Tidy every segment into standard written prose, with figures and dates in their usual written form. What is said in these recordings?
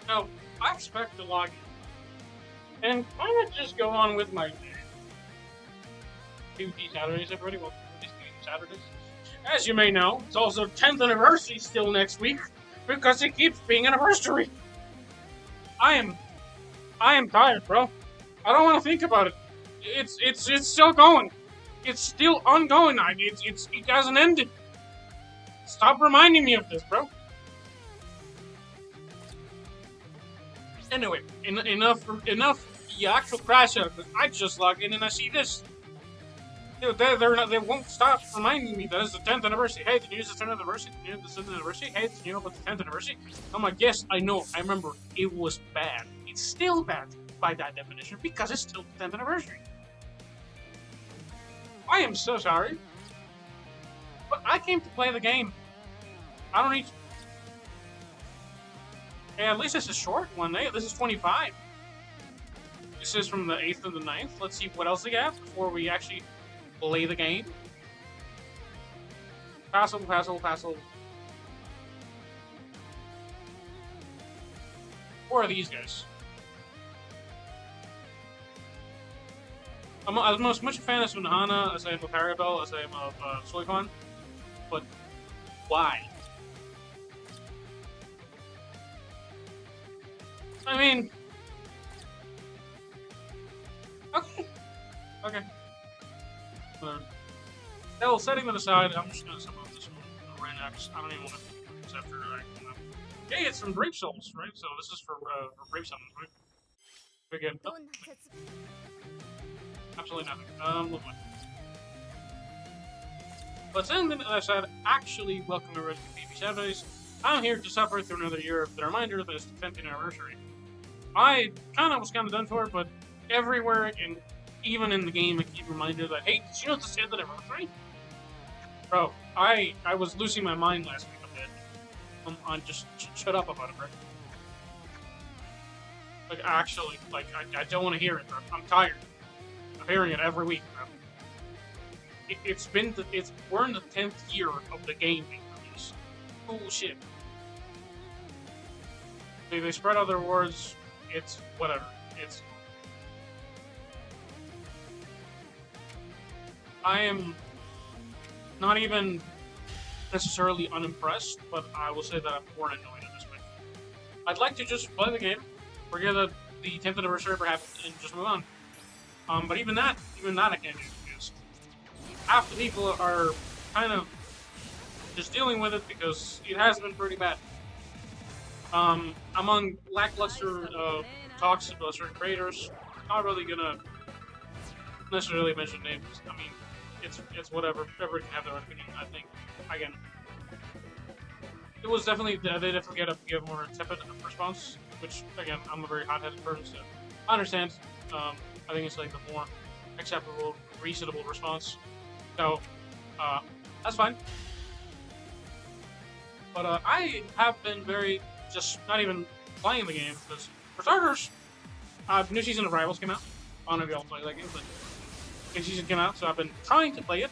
Now, I expect to log in and kind of just go on with my PvP Saturdays, everybody. Welcome to these PvP Saturdays. As you may know, it's also 10th anniversary still next week because it keeps being anniversary. I am tired, bro. I don't want to think about it. It's still going. It's still ongoing. It hasn't ended. Stop reminding me of this, bro. Anyway, enough the actual crash out. I just logged in and I see this. They won't stop reminding me that it's the 10th anniversary. Hey, did you use the 10th anniversary? Did you use the 10th anniversary? Hey, did you know about the 10th anniversary? I'm like, yes, I know. I remember. It was bad. It's still bad by that definition because it's still the 10th anniversary. I am so sorry. But I came to play the game. I don't need to. Hey, at least this is short one. Hey, this is 25. This is from the 8th to the 9th. Let's see what else they got before we actually play the game. Passel. Who are these guys? I'm as much a fan of Sunahana as I am of Parabel, as I am of Soifon. But why? I mean, okay. Hell, setting that aside, I'm just gonna sum up this one right now because I don't even want to accept her. Hey, it's from Bravesouls, right? So this is for Bravesouls, right? Again, oh, absolutely nothing. Lovely. But setting that aside, actually, welcome to Red PvP Saturdays. I'm here to suffer through another year of the reminder that it's the 10th anniversary. I was kind of done for it, but everywhere, and even in the game, I keep reminded that, hey, did you know it's the 10th anniversary? Bro, I was losing my mind last week a bit. On just shut up about it, bro. Like, actually, like, I don't want to hear it, bro. I'm tired of hearing it every week, bro. We're in the 10th year of the game being released. Bullshit. They spread out their words. It's whatever. I am not even necessarily unimpressed, but I will say that I'm more annoyed at this point. I'd like to just play the game, forget that the 10th anniversary ever happened, and just move on. But even that I can't do because half the people are kind of just dealing with it because it has been pretty bad. Among lackluster talks about certain creators, not really gonna necessarily mention names. I mean, it's whatever. Everyone can have their own opinion. I think again, it was definitely they definitely get more tepid response, which again I'm a very hot-headed person, so I understand. I think it's like the more acceptable, reasonable response. So that's fine. But I have been very just not even playing the game because for starters, new season of Rivals came out. I don't know if y'all play that game, but new season came out, so I've been trying to play it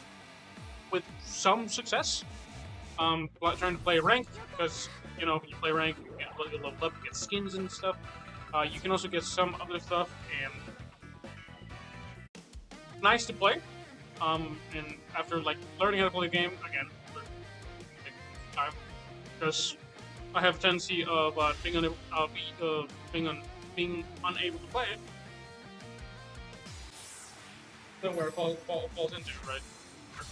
with some success. Trying to play ranked because you know when you play ranked, you get level up, you get skins and stuff. You can also get some other stuff, and nice to play. And after like learning how to play the game again, for time because I have a tendency of being unable to play it. That's where it falls into, right?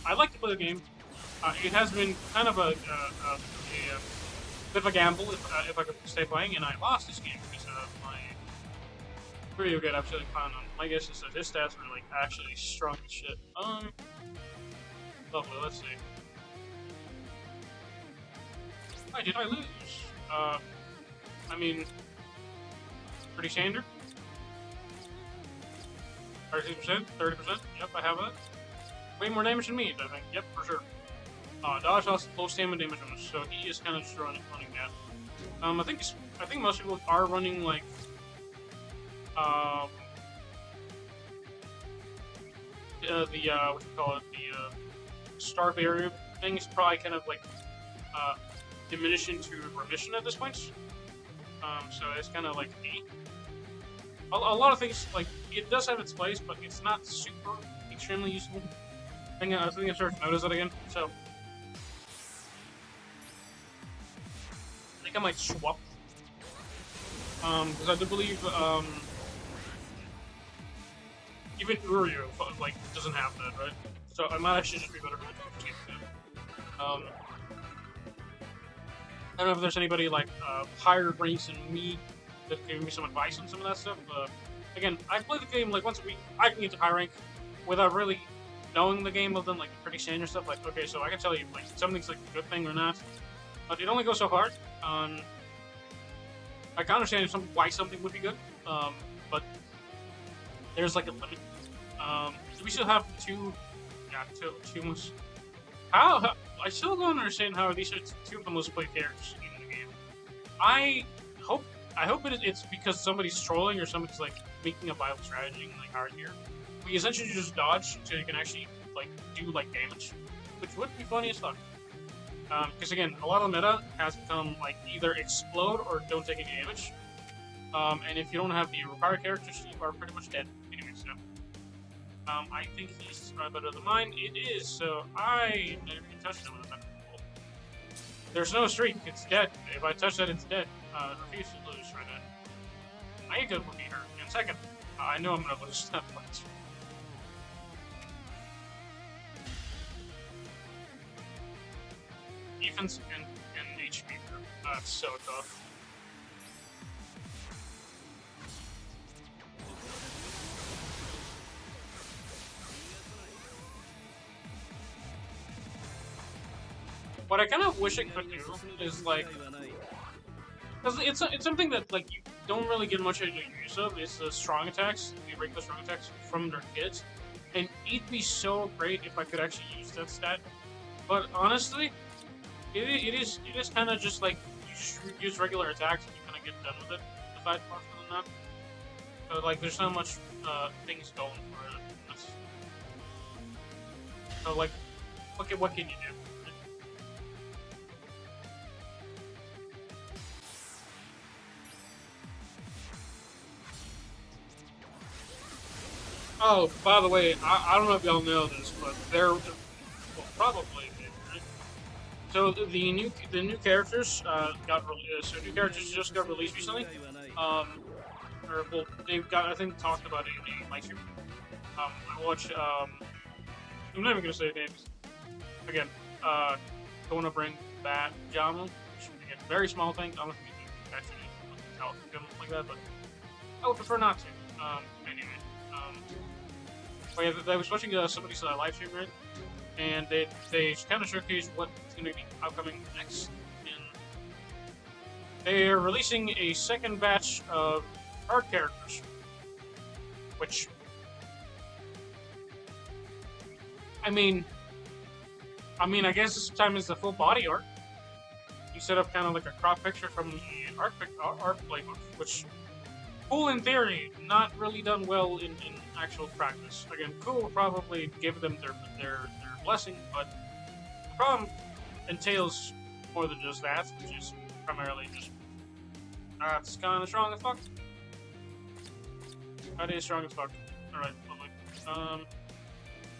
I like to play the game. It has been kind of a bit of a gamble if I could stay playing, and I lost this game because my Uryu got absolutely clowned on. My guess is that his stats were like actually strong as shit. Lovely. Let's see. Why did I lose? I mean, pretty standard. 30%, 30%. Yep, I have that. Way more damage than me, I think. Yep, for sure. Dodge lost low stamina damage on us, so he is kind of just running that. I think most people are running like what you call it, the star barrier thing is probably kind of like diminishing to remission at this point. So it's kind of like a lot of things, like, it does have its place, but it's not super extremely useful. I think I'm starting to notice that again. So I think I might swap. Because I do believe even Uryu like doesn't have that, right? So I might actually just be better for the team. I don't know if there's anybody like higher ranks than me that can give me some advice on some of that stuff. Again, I play the game like once a week. I can get to high rank without really knowing the game other than like pretty standard stuff. Like, okay, so I can tell you like something's like a good thing or not, but it only goes so far. I can understand why something would be good, but there's like a limit. We still have two most. How I still don't understand how these are two of the most played characters in the game. I hope it's because somebody's trolling or somebody's like making a viable strategy like hard here. We essentially just dodge so you can actually like do like damage, which would be funny as fuck. Because again, a lot of the meta has become like either explode or don't take any damage. And if you don't have the required characters, you are pretty much dead anyway. So, I think he's better than mine. It is. So I never even touched it with a There's no streak. It's dead. If I touch that, it's dead. Refuse to lose right now. I could beat her in second. I know I'm gonna lose that much. Defense and HP. That's so tough. What I kind of wish it could do is like, because it's something that like you don't really get much use of. Is the strong attacks, the regular strong attacks from their kids, and it'd be so great if I could actually use that stat. But honestly, it is kind of just like you just use regular attacks and you kind of get done with it. The fight more than that. So like, there's not much things going for it. So like, what can you do? Oh, by the way, I don't know if y'all know this, but well, probably did, right? So the new characters new characters just got released recently. Or well, they've got, I think, talked about it in a live stream. I watched. I'm not even gonna say names. Again, going to bring back Jamu, which again, very small thing. I don't know if you can actually tell like that, but I would prefer not to. Anyway. I was watching somebody's live stream, right? And they kind of showcased what's going to be upcoming next. And they are releasing a second batch of art characters, which, I mean, I guess this time is the full body art. You set up kind of like a crop picture from the art playbook, which, cool in theory, not really done well in actual practice. Again, cool will probably give them their blessing, but the problem entails more than just that, which is primarily just it's kind of strong as fuck. That is strong as fuck. Alright, lovely.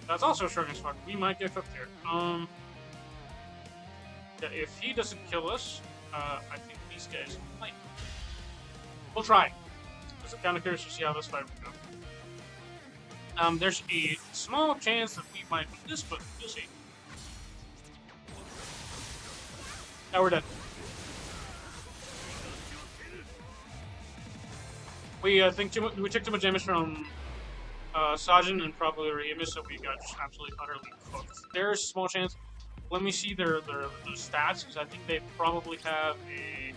That's also strong as fuck. We might get cooked here. Yeah, if he doesn't kill us, I think these guys might. We'll try. I'm kind of curious to see how this fight will go. There's a small chance that we might win this, but we'll see. Now we're dead. We we took too much damage from Sajin and probably Orihime, so we got just absolutely utterly fucked. There's a small chance. Let me see their stats, because I think they probably have a.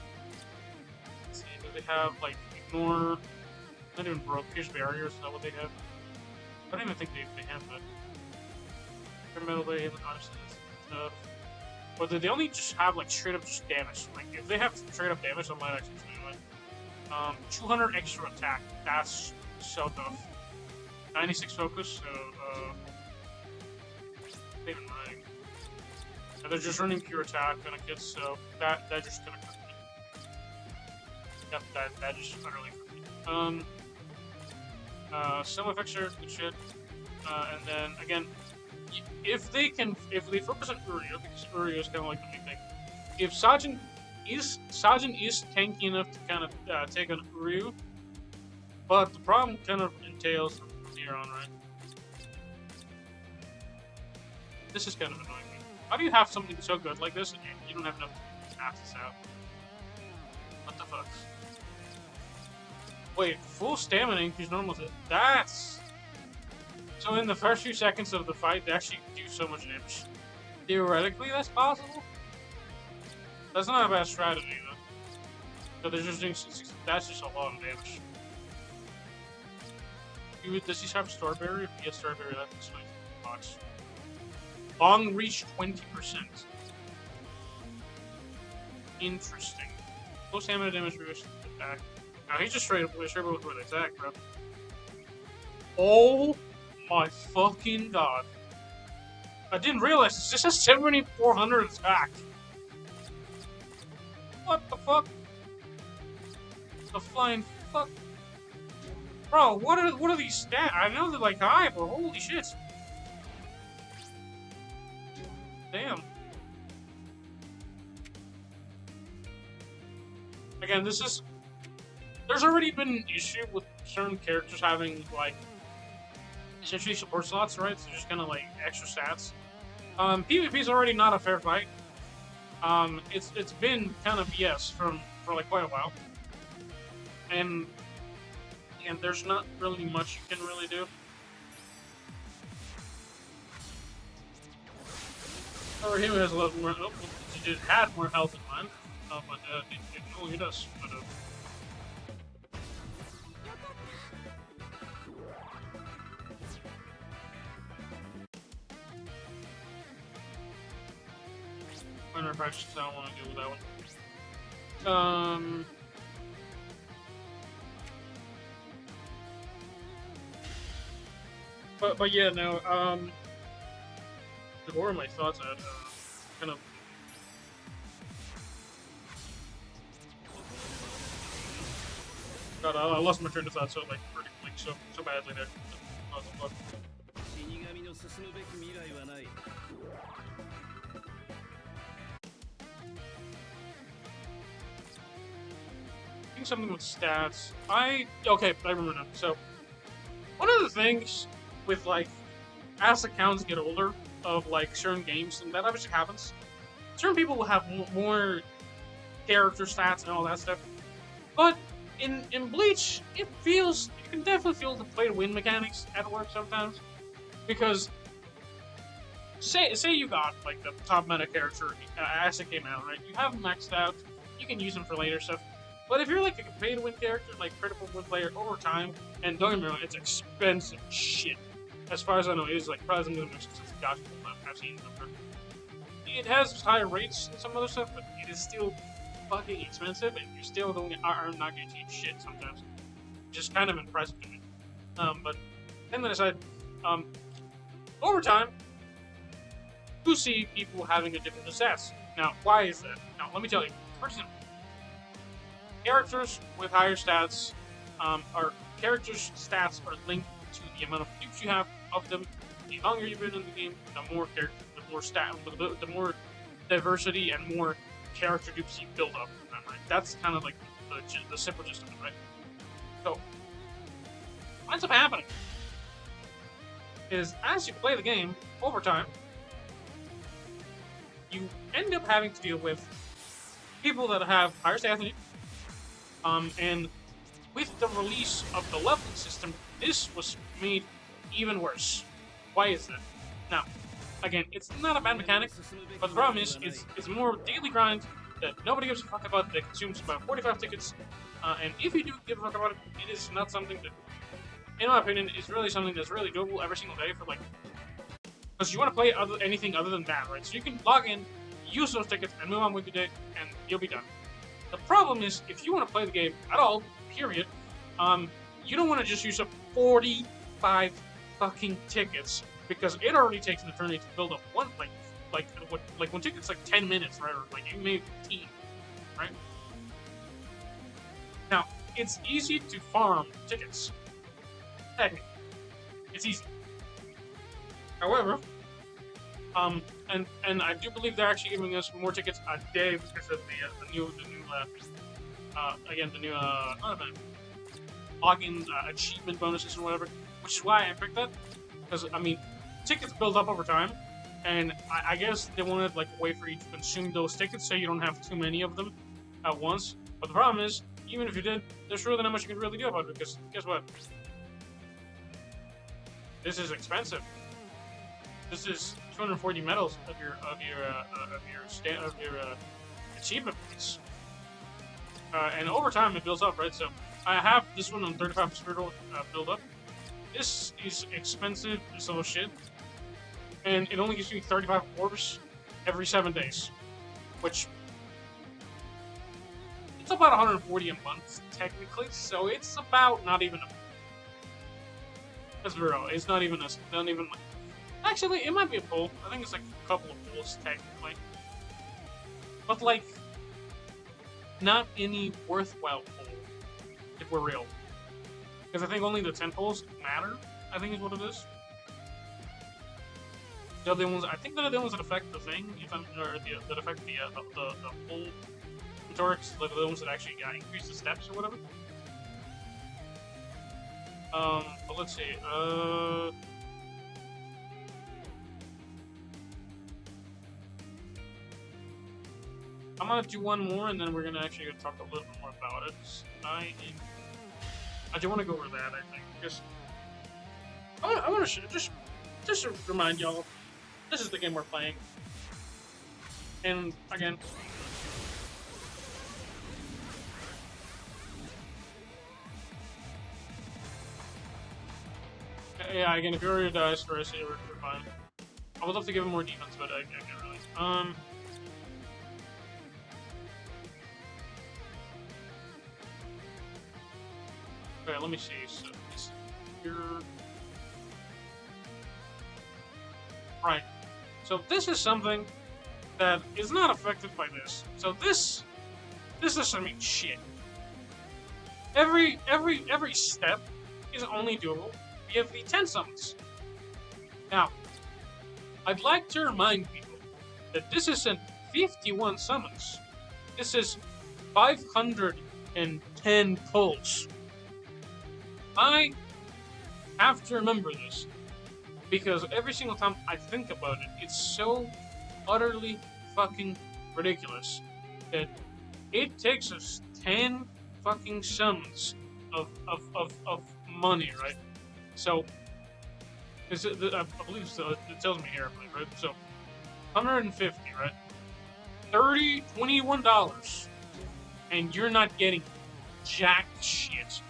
Let's see, do they have like ignore? Not even broke pierce barriers. Is that what they have? I don't even think they have that. Metal blade, honestly, stuff. Or do they only just have like straight up just damage? Like if they have straight up damage, I might actually do it. 200 extra attack. That's so tough. 96 focus. So even running. So they're just running pure attack, gonna get so that just gonna cook me. that is utterly for me. Some effects are good shit. And then again, if they focus on Uryu, because Uryu is kind of like the main thing. If Sajin is tanky enough to kind of take on Uryu, but the problem kind of entails from here on, right? This is kind of annoying me. How do you have something so good like this and you don't have enough to pass this out? What the fuck? Wait, full stamina increase normal. That's... So in the first few seconds of the fight, they actually do so much damage. Theoretically, that's possible? That's not a bad strategy, though. So they're just doing... That's just a lot of damage. Does he have Starberry? If he has Starberry, that's like box. Long reach 20%. Interesting. Full stamina damage reduced attack. Now he's just straight up with attack, bro. Oh my fucking god. I didn't realize this. This has 7,400 attack. What the fuck? The flying fuck. Bro, what are these stats? I know they're like high, but holy shit. Damn. Again, this is... There's already been an issue with certain characters having, like, essentially support slots, right? So just kind of, like, extra stats. PvP is already not a fair fight. It's been kind of BS for, like, quite a while. And there's not really much you can really do. Orihime has a lot more. Oh, it had more health in mind, but it only does. But, minor fractions, I don't want to deal with that one. But yeah, no, where are my thoughts at? Kind of... God, I lost my train of thought so, like, so badly there. Oh, fuck. I think something with stats. Okay, I remember now. So, one of the things with, like, as accounts get older of, like, certain games, and that obviously happens, certain people will have more character stats and all that stuff, but in Bleach, you can definitely feel the play-to-win mechanics at work sometimes, because say you got, like, the top meta character as it came out, right? You have them maxed out, you can use them for later stuff, but if you're, like, a pay-to-win character, like, critical win player over time, and don't get me wrong, it's expensive shit. As far as I know, it is, like, probably some of the most expensive Gacha I've seen. It has higher rates and some other stuff, but it is still fucking expensive, and you still are not guaranteed shit sometimes. Just kind of impressive to me. But then aside, over time, you see people having a different stats. Now, why is that? Now, let me tell you. First thing, characters with higher stats, characters' stats are linked to the amount of dupes you have of them. The longer you've been in the game, the more the more diversity and more character dupes you build up. Right? That's kind of like the simple gist of it, right? So, what ends up happening is as you play the game over time, you end up having to deal with people that have higher stats than you. And with the release of the leveling system, this was made even worse. Why is that? Now, again, it's not a bad mechanic, but the problem is, it's more daily grind that nobody gives a fuck about, that consumes about 45 tickets, and if you do give a fuck about it, it is not something that, in my opinion, is really something that's really doable every single day for, like, because you want to play anything other than that, right? So you can log in, use those tickets, and move on with your day, and you'll be done. The problem is, if you want to play the game at all, period, you don't want to just use up 45 fucking tickets, because it already takes an eternity to build up one, like one ticket's like 10 minutes, right? Or like you made 15, right? it's easy to farm tickets. Technically, it's easy. However, and I do believe they're actually giving us more tickets a day because of the new login achievement bonuses or whatever, which is why I picked that. Because I mean, tickets build up over time, and I guess they wanted like a way for you to consume those tickets so you don't have too many of them at once. But the problem is, even if you did, there's really not much you can really do about it because guess what? This is expensive. This is 240 medals of your achievement points, and over time it builds up, right? So I have this one on 35% build up. This is expensive as all shit, and it only gives me 35 orbs every 7 days, which it's about 140 a month technically. So it's about not even a. That's real. It's not even Actually, it might be a pull. I think it's like a couple of pulls, technically. But, like, not any worthwhile pull, if we're real. Because I think only the 10 pulls matter, I think is what it is. The other ones, I think the other ones that affect the thing, that affect the pull rhetorics, like the ones that actually increase the steps or whatever. But let's see, I'm gonna do one more, and then we're gonna actually talk a little bit more about it. I do want to go over that. I think because I want to just to remind y'all, this is the game we're playing, and again, yeah, again, if Uryu dies first, we're fine. I would love to give him more defense, but I can't really. Okay, let me see. So this here, right? So this is something that is not affected by this. So this doesn't mean shit. Every step is only doable via the 10 summons. Now, I'd like to remind people that this isn't 51 summons. This is 510 pulls. I have to remember this, because every single time I think about it, it's so utterly fucking ridiculous that it takes us 10 fucking summons of money, right? So, I believe so, it tells me here, right? So, 150, right? $21, and you're not getting jack shit.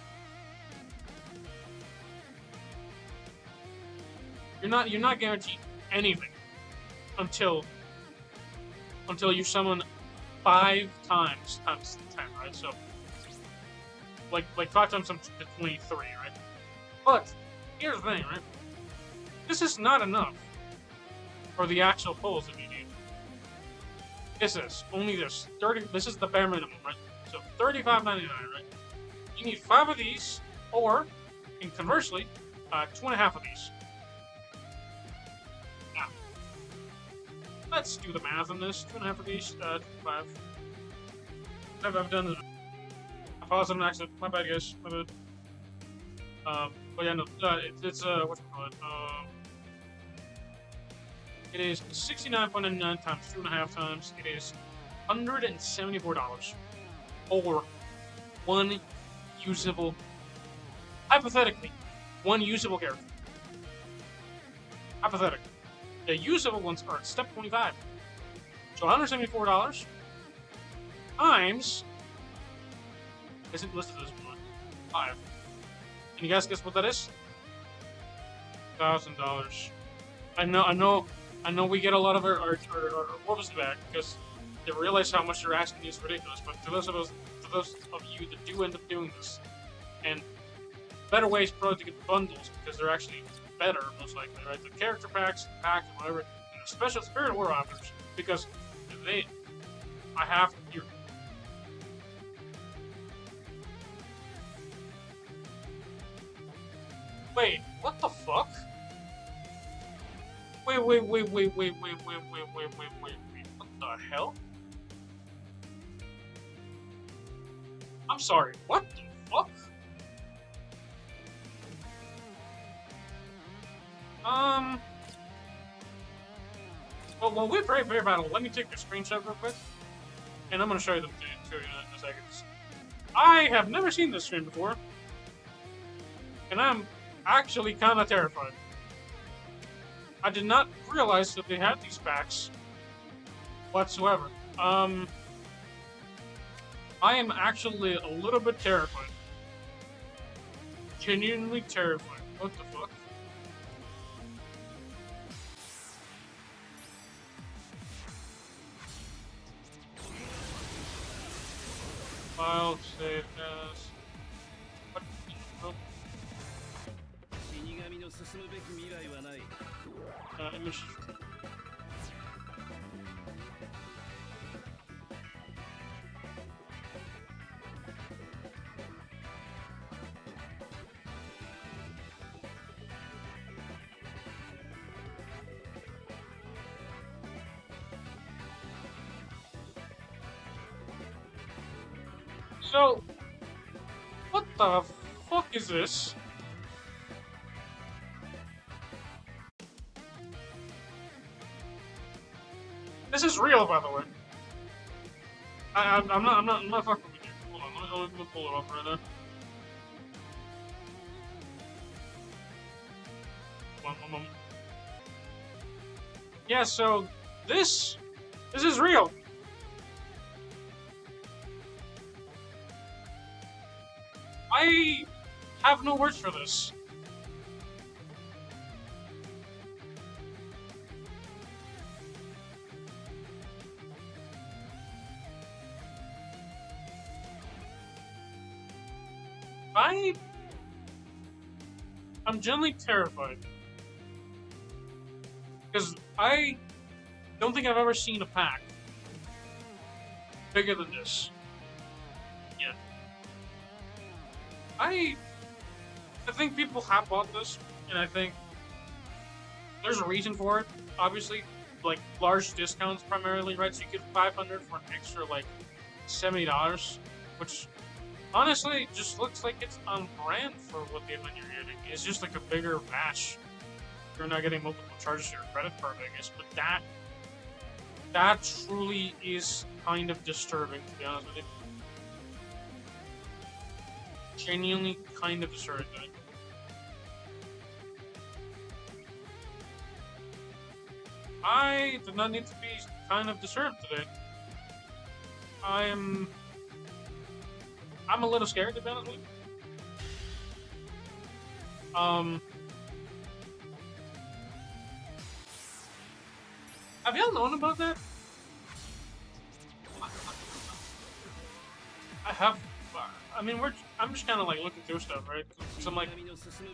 You're not guaranteed anything until you summon 5 times 10, right? So like 5 times to 23, right? But here's the thing, right? This is not enough for the actual pulls that you need. This is only this 30. This is the bare minimum, right? So $35.99, right? You need 5 of these, or, and conversely, 2.5 of these. Let's do the math on this. 2.5 of these, 5. I've done this. I paused on an accident. My bad, guys. My bad. But yeah, no. It's what's it called? It is 69.99 times 2.5 times. It is $174 for one usable. Hypothetically, one usable character. Hypothetically. The usable ones are at step 25. So $174 times, isn't listed as 5. Can you guys guess what that is? $1,000. I know we get a lot of our orbs back because they realize how much they're asking is ridiculous, but to those of you that do end up doing this, and better ways probably to get bundles because they're actually better, most likely, right? The character packs, packs, whatever, and the special Spirit War offers, because Wait, what the fuck? Wait. What the hell? I'm sorry, what the fuck? Well, we Brave Bear Battle. Let me take a screenshot real quick, and I'm gonna show you them to you in a second. I have never seen this stream before, and I'm actually kind of terrified. I did not realize that they had these packs whatsoever. I am actually a little bit terrified. Genuinely terrified. What the fuck? File save as. What? Oh. Image. So, what the fuck is this? This is real, by the way. I'm not fucking with you. Hold on, let me pull it up right now. One moment. Yeah, so this is real. I have no words for this. I'm genuinely terrified. Because I don't think I've ever seen a pack bigger than this. Yet. I think people have bought this, and I think there's a reason for it. Obviously, like large discounts primarily, right? So you get 500 for an extra like $70, which honestly just looks like it's on brand for what the event you're getting. It's just like a bigger batch. You're not getting multiple charges to your credit card, I guess, but that truly is kind of disturbing, to be honest with you. Genuinely kind of disturbing to me. I did not need to be kind of disturbed today. I'm a little scared, to be honest with you. Have y'all known about that? I have. I mean, I'm just kind of like looking through stuff, right? So I'm like,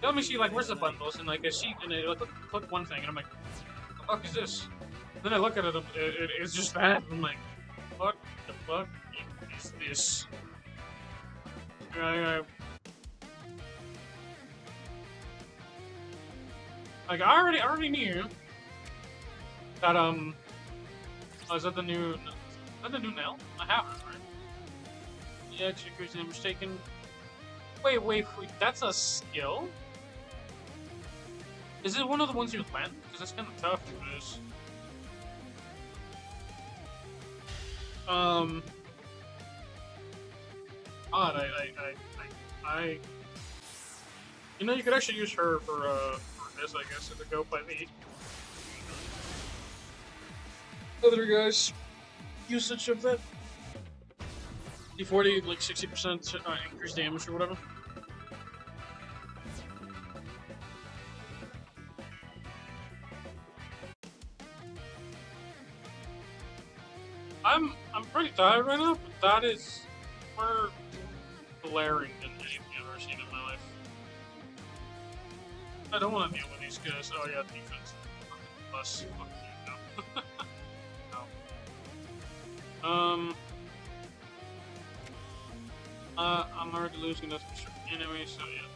let me see, like, where's the bundles? And like, I see, and I click one thing, and I'm like, what the fuck is this? And then I look at it, it's just that. And I'm like, what the fuck is this? Like, I already knew that, oh, is that the new nail? I have it, right? Yeah, execution, I'm mistaken. Wait, that's a skill? Is it one of the ones you land? Because that's kind of tough for this. Odd, you know, you could actually use her for this, I guess, if it go by me. Other guys, usage of that D40, like 60% increased damage or whatever. I'm pretty tired right now, but that is more glaring than anything I've ever seen in my life. I don't want to deal with these guys. Oh yeah, defense. Plus, no. No. I'm already losing this anyway, so yeah.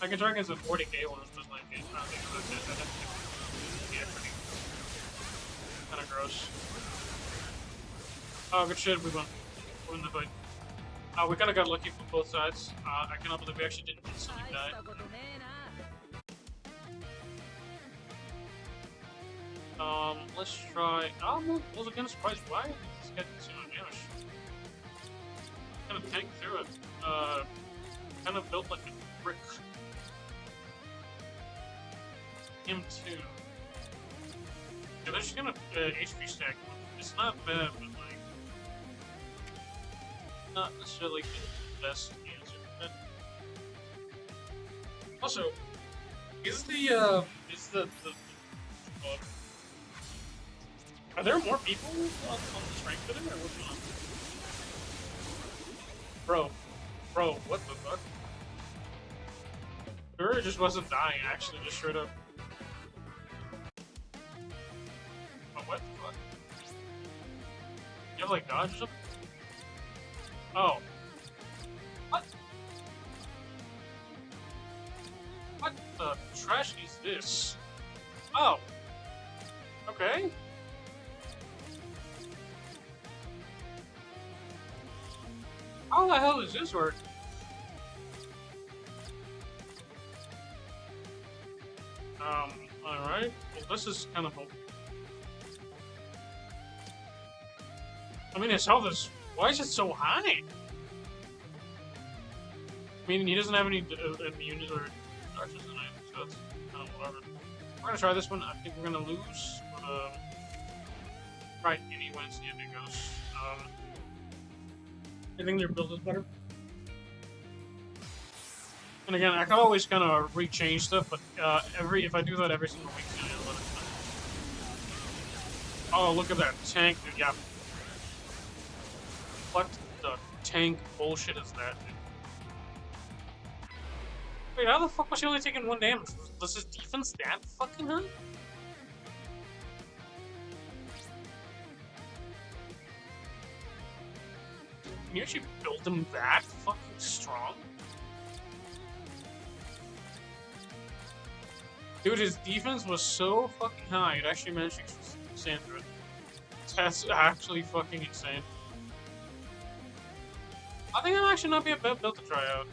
I can try against the 40k ones, but like, I don't think that's yeah, pretty kind of gross. Oh, good shit, we won. We won the fight. We kind of got lucky from both sides. I cannot believe we actually didn't instantly die. Let's try. Oh, no, I was kind of surprised. Why did this guy do so much damage? Kind of tanked through it. Kind of built like a brick. Him too. Yeah, they're just gonna HP stack. It's not bad, but like, not necessarily the best answer. But also, is the are there more people on this rank today, or what's going on? Bro, what the fuck? Uryu just wasn't dying, actually, just straight up. Oh, what the fuck? You have, like, dodge or something? Oh. What? What the trash is this? Oh. Okay. How the hell does this work? Alright. Well, this is kind of... I mean, his health is... Why is it so high? I mean, he doesn't have any immunity or dodges in it, so that's kind of whatever. We're gonna try this one. I think we're gonna lose, but, try anyway and see if it goes. I think their build is better. And again, I can always kind of rechange stuff, but if I do that every single week, it's gonna let it done. Oh, look at that tank, dude. Yeah. What the tank bullshit is that, dude? Wait, how the fuck was he only taking 1 damage? Was his defense that fucking high? Can you actually build him that fucking strong? Dude, his defense was so fucking high, it actually managed to stand through it. That's actually fucking insane. I think that might actually not be a bad build to try out.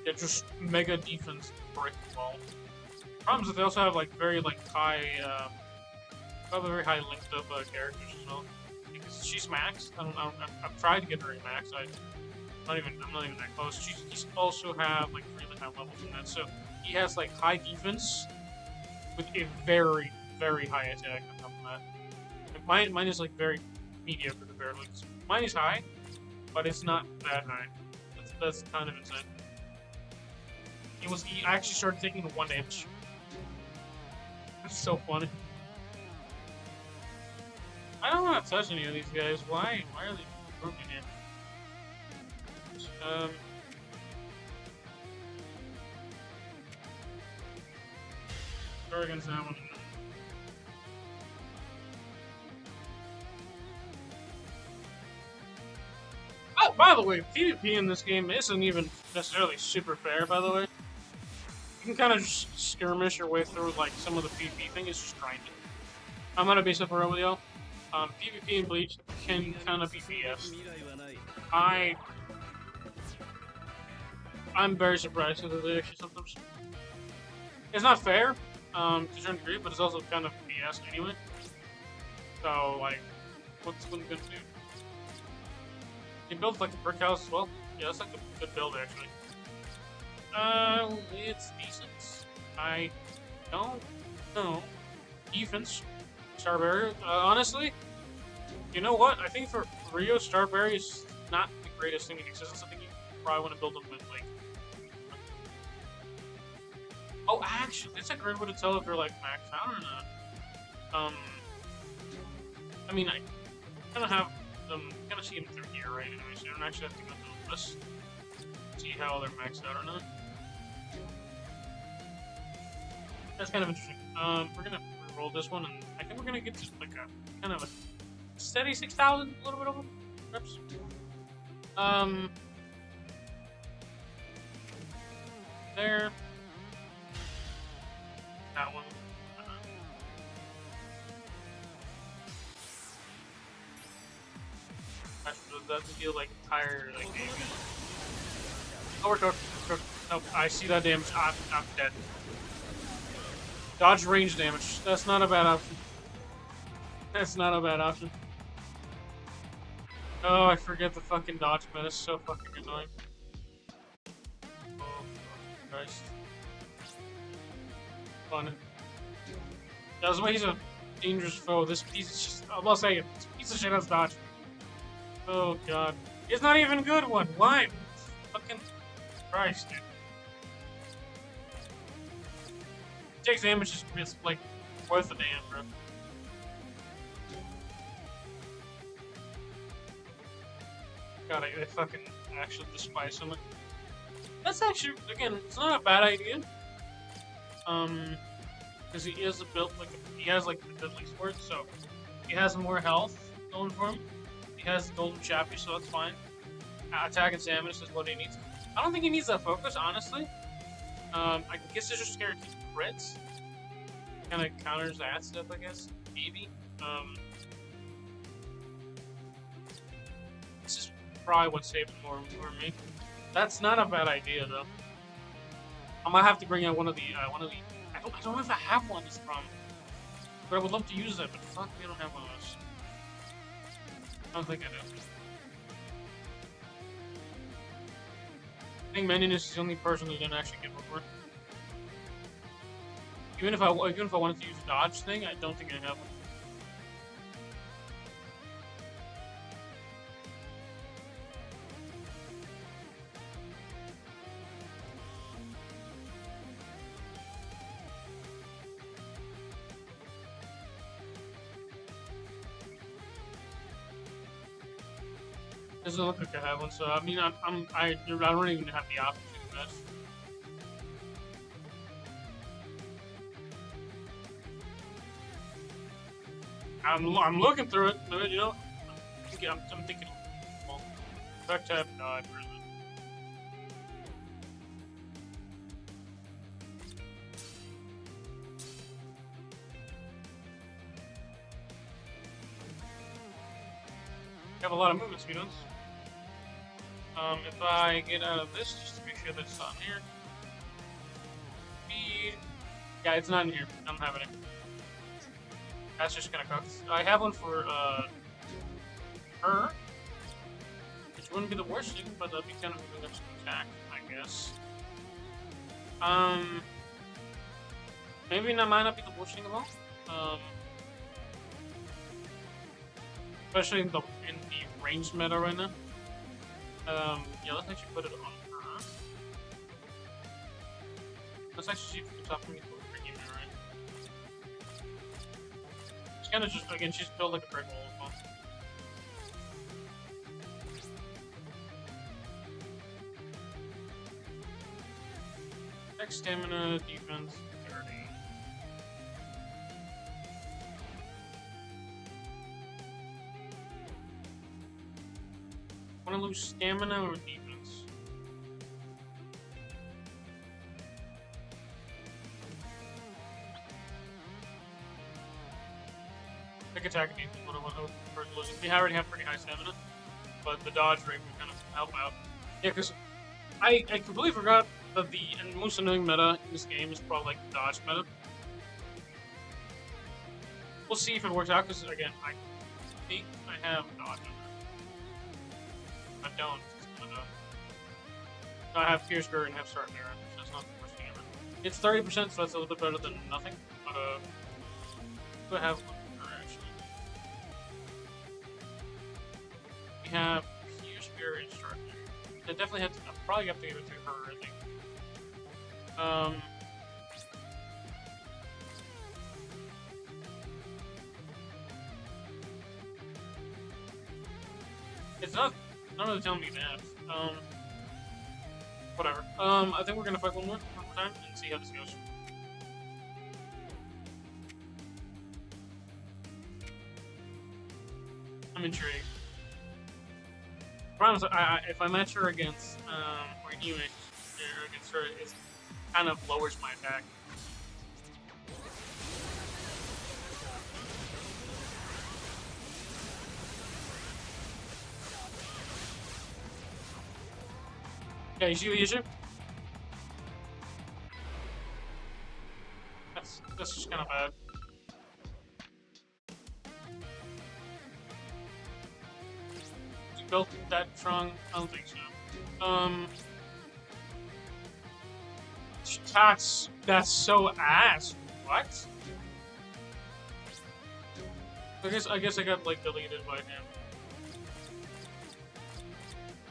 Yeah, just mega defense brick wall. Problem is that they also have like very high, probably very high linked up characters as well. Because she's maxed. I've tried to get her maxed. I'm not even that close. He's also have like really high levels in that. So he has like high defense with a very, very high attack on top of that. Like, mine is like very mediocre at the very least. Mine is high, but it's not that high. That's kind of insane. He actually started taking 1 damage. That's so funny. I don't want to touch any of these guys. Why are they broken in? Go against that one. Oh, by the way, PvP in this game isn't even necessarily super fair, by the way. You can kind of just skirmish your way through, like, some of the PvP thing. It's just grinding. I'm gonna be super real with y'all. PvP and Bleach can kind of be BS. I'm very surprised that they actually sometimes... It's not fair, to a certain degree, but it's also kind of BS anyway. So, like, what's one good to do? He builds like a brick house as well. Yeah, that's like a good build, actually. It's decent. I don't know. Defense. Starberry. Honestly, you know what? I think for Rio, Starberry is not the greatest thing in existence. I think you probably want to build them with, like... Oh, actually, that's a great way to tell if they're, like, maxed out or not. I mean, I kind of have them, kind of see them through here, right? Anyway, so you don't actually have to go through the list to see how they're maxed out or not. That's kind of interesting. We're gonna roll this one, and I think we're gonna get to like a kind of a steady 6,000, a little bit over, perhaps. there. That one. Does that deal like entire like damage? Overcooked. Nope, I see that damage. I'm dead. Dodge range damage. That's not a bad option. That's not a bad option. Oh, I forget the fucking dodge meta. It's so fucking annoying. Oh, Christ. Fun. That's why he's a dangerous foe. This piece of shit. I'll say it. This piece of shit has dodge. Oh, God. It's not even a good one. Why? Fucking Christ, dude. It takes damage, it's like worth a damn, bro. God, I fucking actually despise him. That's actually, again, it's not a bad idea. Because he is built like he has like the deadly sword, so he has more health going for him. He has golden chappy, so that's fine. Attack and stamina is what he needs. I don't think he needs that focus, honestly. I guess it's just guaranteed crits. Kind of counters that stuff, I guess. Maybe. This is probably what saved it more for me. That's not a bad idea, though. I might have to bring out one of the. I don't know if I have one. This problem, but I would love to use it. But fuck, we don't have one of those. I don't think I do. I think meninas is the only person who didn't actually get over. Even if I wanted to use a dodge thing, I don't think I have one. Doesn't look like I have one, so I mean, I don't even have the option to do that. I'm looking through it, but you know, I'm thinking. Well, back tab, no, I've heard it. Have a lot of movement speed on. If I get out of this, just to make sure that it's not in here. Speed. Yeah, it's not in here. I don't have it in. That's just gonna cook. I have one for, her. Which wouldn't be the worst thing, but that'd be kind of a good attack, I guess. Maybe that might not be the worst thing of all. Especially in the ranged meta right now. Yeah, let's actually put it on her. Let's actually see if we can talk to me for Uryu, right? It's kind of just, again, she's built like a brick wall as well. Next stamina, defense, 30. Want to lose stamina or defense? Pick attack and defense. What I want to for losing. We already have pretty high stamina, but the dodge rate would kind of help out. Yeah, because I completely forgot that the most annoying meta in this game is probably like the dodge meta. We'll see if it works out, because again, I think I have dodge. I don't. No, I have Pierce Girl and have Start Mirror, so that's not the worst thing ever. It's 30%, so that's a little bit better than nothing, but do I have one for her, actually? We have Pierce Girl and Start Mirror. I definitely have to, I'll probably have to give it to her, I think. It's not really telling me that. Whatever. I think we're gonna fight one more time and see how this goes. I'm intrigued. Promise, if I match her against Orihime, against her, kind of lowers my attack. Yeah, you see the issue? That's just kind of bad. Is it built that strong? I don't think so. That's so ass. What? I guess I got like deleted by him.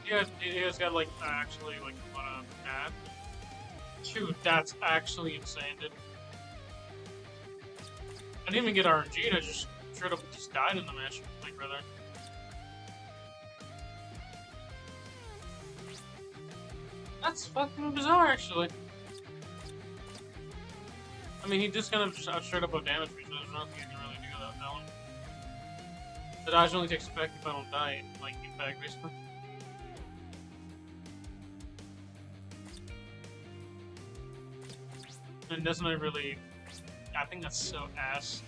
He has got like actually like what a bad. Dude, that's actually insane, dude. I didn't even get RNG'd, I just straight up just died in the match, like brother. That's fucking bizarre, actually. I mean, he just kind of just straight up of damage me, so there's nothing I can really do without that one. The dodge only takes effect if I don't die, like, in fact, basically. And doesn't it really... I think that's so ass.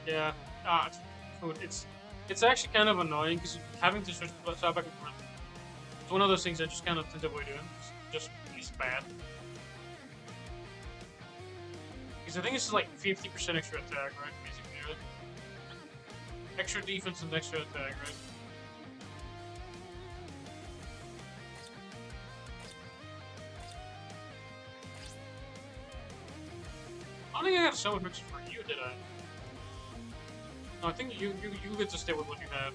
Yeah, it's actually kind of annoying, because having to switch back and forth, it's one of those things I just kind of tend to avoid doing. Just, it's bad. Because I think it's like 50% extra attack, right? Basically, right? Extra defense and extra attack, right? I don't think I got so much mixed for you, did I? No, I think you get to stay with what you have.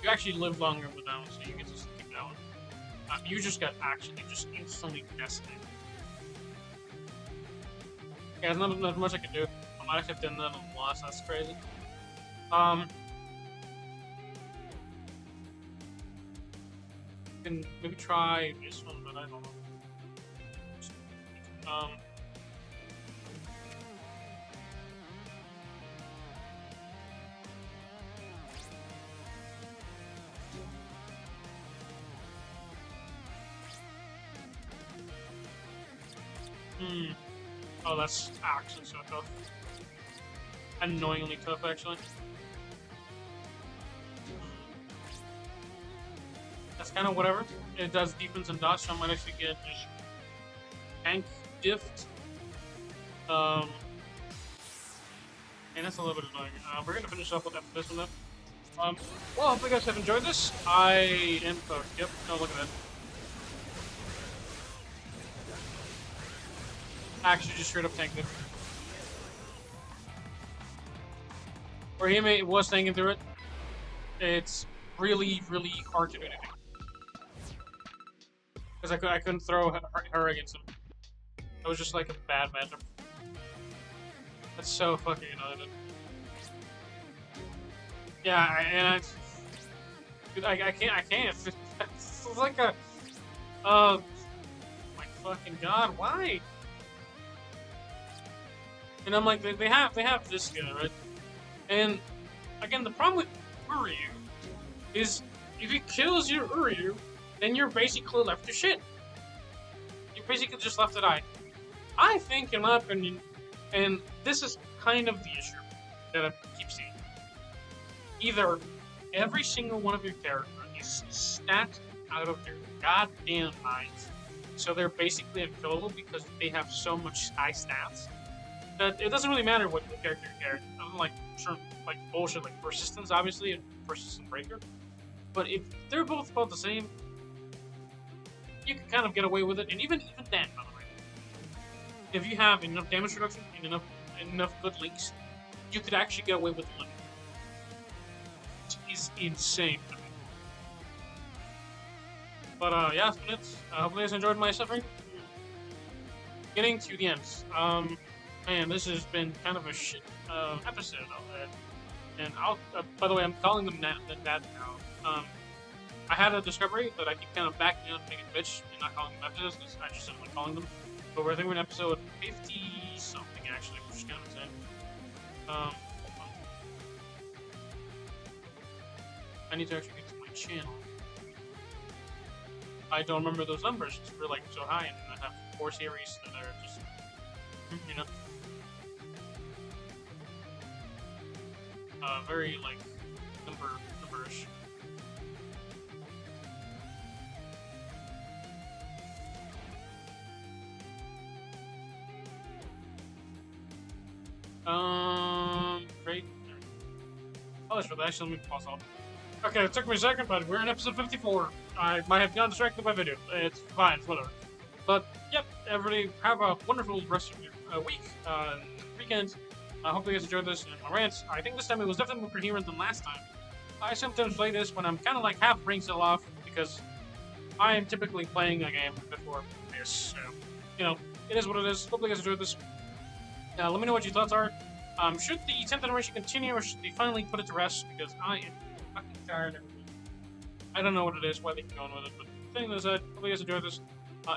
You actually live longer with that one, so you get to keep that one. You just got actually just instantly decimated. Yeah, there's not much I can do. I might have done that on the loss, that's crazy. Can maybe try this one, but I don't know. Oh, that's actually so tough. Annoyingly tough, actually. That's kind of whatever. It does defense and dodge, so I might actually get just tank gift. And that's a little bit annoying. We're gonna finish up with this one though. Well, I hope you guys have enjoyed this. I am. Oh, yep. No, look at that. Actually, just straight up tanked it. Orihime was tanking through it. It's really, really hard to do anything. Because I couldn't throw her against him. It was just like a bad matchup. That's so fucking annoying. Yeah, dude, I can't. It's like a, my fucking god, why? And I'm like, they have this guy, right? And again, the problem with Uryu is if he kills your Uryu, then you're basically left to shit. You're basically just left to die. I think, in my opinion, and this is kind of the issue that I keep seeing. Either every single one of your characters is stacked out of their goddamn minds, so they're basically unkillable because they have so much high stats that it doesn't really matter what character you carry. I'm like, sure, like bullshit, like persistence, obviously, and persistent breaker. But if they're both about the same, you can kind of get away with it, and even then, by the way, if you have enough damage reduction and enough good links, you could actually get away with one. Is insane to me. But yeah, that's been it. Hopefully you guys enjoyed my suffering. Getting to the end. Man, this has been kind of a shit episode. And I'll. By the way, I'm calling them that now. I had a discovery, but I keep kind of backing out, making bitch, and not calling them episodes because I just don't like calling them. But I think we're in episode 50 something actually, which is kind of insane. Hold on. I need to actually get to my channel. I don't remember those numbers because we're like so high, and I have 4 series that are just, you know, very like numberish. Great. Oh, that's really actually, let me pause off. Okay, it took me a second, but we're in episode 54. I might have gotten distracted by video. It's fine, it's whatever. But, yep, everybody have a wonderful rest of your week, weekend. I hope you guys enjoyed this and my rants. I think this time it was definitely more coherent than last time. I sometimes play this when I'm kind of like half brain cell off, because I am typically playing a game before this, so, you know, it is what it is. Hope you guys enjoyed this. Let me know what your thoughts are. Should the 10th generation continue, or should they finally put it to rest? Because I am fucking tired of it. I don't know what it is, why they keep going with it, but the thing is that, hope you guys enjoyed this.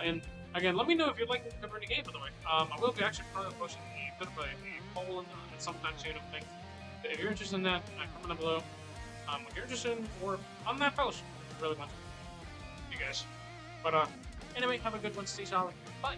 And again, let me know if you'd like to cover any game, by the way. I will be actually probably posting a bit of a poll sometime soon, I think. If you're interested in that, comment down below. If you're interested in, or on that post, I really want you guys. But anyway, have a good one, stay solid, bye!